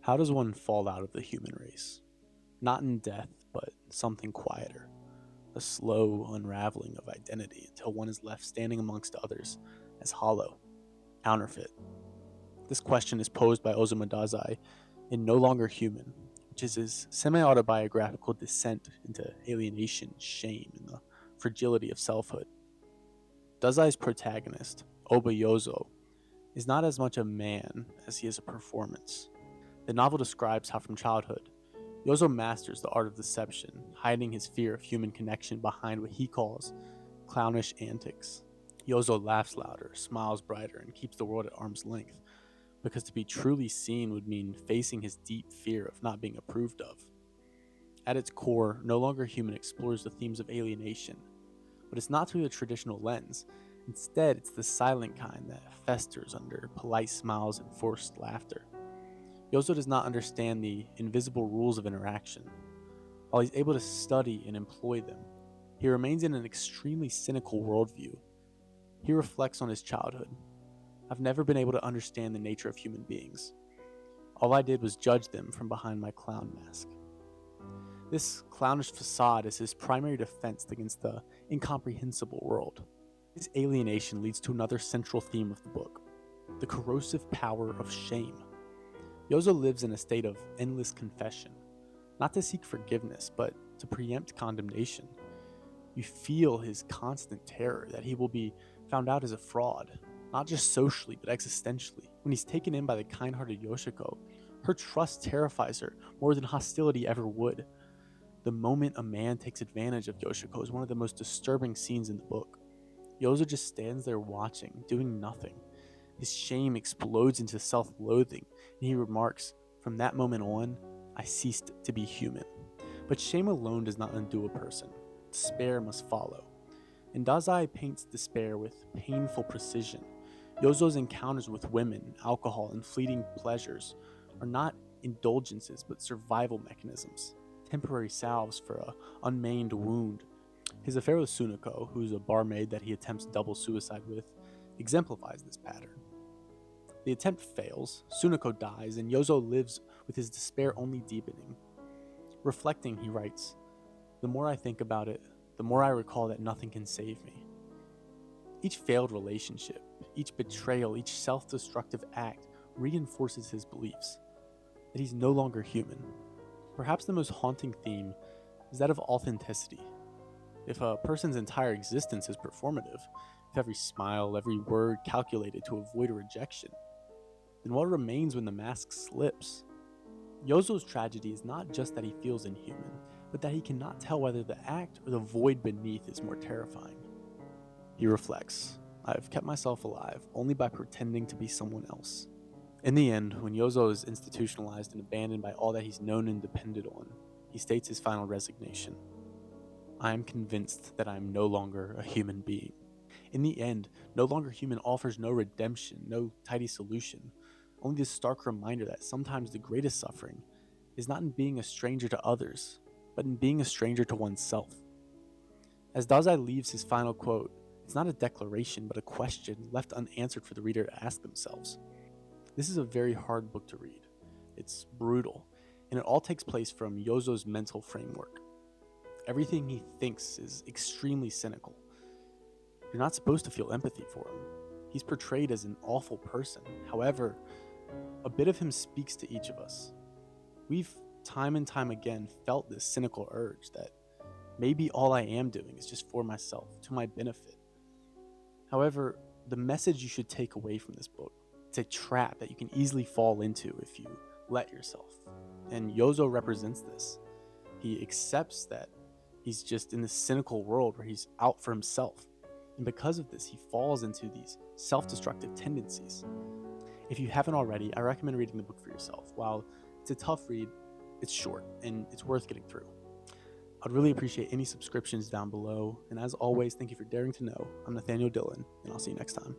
How does one fall out of the human race? Not in death, but something quieter. A slow unraveling of identity until one is left standing amongst others as hollow, counterfeit. This question is posed by Osamu Dazai in No Longer Human, which is his semi-autobiographical descent into alienation, shame, and the fragility of selfhood. Dazai's protagonist, Oba Yozo, is not as much a man as he is a performance. The novel describes how from childhood, Yozo masters the art of deception, hiding his fear of human connection behind what he calls clownish antics. Yozo laughs louder, smiles brighter, and keeps the world at arm's length, because to be truly seen would mean facing his deep fear of not being approved of. At its core, No Longer Human explores the themes of alienation, but it's not through the traditional lens. Instead, it's the silent kind that festers under polite smiles and forced laughter. Yozo does not understand the invisible rules of interaction. While he's able to study and employ them, he remains in an extremely cynical worldview. He reflects on his childhood. I've never been able to understand the nature of human beings. All I did was judge them from behind my clown mask. This clownish facade is his primary defense against the incomprehensible world. His alienation leads to another central theme of the book, the corrosive power of shame. Yozo lives in a state of endless confession, not to seek forgiveness, but to preempt condemnation. You feel his constant terror that he will be found out as a fraud, not just socially, but existentially. When he's taken in by the kind-hearted Yoshiko, her trust terrifies her more than hostility ever would. The moment a man takes advantage of Yoshiko is one of the most disturbing scenes in the book. Yozo just stands there watching, doing nothing. His shame explodes into self-loathing, and he remarks, "From that moment on, I ceased to be human." But shame alone does not undo a person. Despair must follow. And Dazai paints despair with painful precision. Yozo's encounters with women, alcohol, and fleeting pleasures are not indulgences but survival mechanisms, temporary salves for an unmanned wound. His affair with Sunako, who's a barmaid that he attempts double suicide with, exemplifies this pattern. The attempt fails, Sunako dies, and Yozo lives with his despair only deepening. Reflecting, he writes, "The more I think about it, the more I recall that nothing can save me." Each failed relationship, each betrayal, each self-destructive act reinforces his beliefs that he's no longer human. Perhaps the most haunting theme is that of authenticity. If a person's entire existence is performative, if every smile, every word calculated to avoid a rejection, then what remains when the mask slips? Yozo's tragedy is not just that he feels inhuman, but that he cannot tell whether the act or the void beneath is more terrifying. He reflects, "I've kept myself alive only by pretending to be someone else." In the end, when Yozo is institutionalized and abandoned by all that he's known and depended on, he states his final resignation. "I am convinced that I am no longer a human being." In the end, No Longer Human offers no redemption, no tidy solution, only this stark reminder that sometimes the greatest suffering is not in being a stranger to others, but in being a stranger to oneself. As Dazai leaves his final quote, it's not a declaration, but a question left unanswered for the reader to ask themselves. This is a very hard book to read. It's brutal, and it all takes place from Yozo's mental framework. Everything he thinks is extremely cynical. You're not supposed to feel empathy for him. He's portrayed as an awful person. However, a bit of him speaks to each of us. We've time and time again felt this cynical urge that maybe all I am doing is just for myself, to my benefit. However, the message you should take away from this book, it's a trap that you can easily fall into if you let yourself. And Yozo represents this. He accepts that he's just in this cynical world where he's out for himself. And because of this, he falls into these self-destructive tendencies. If you haven't already, I recommend reading the book for yourself. While it's a tough read, it's short and it's worth getting through. I'd really appreciate any subscriptions down below. And as always, thank you for daring to know. I'm Nathaniel Dillon, and I'll see you next time.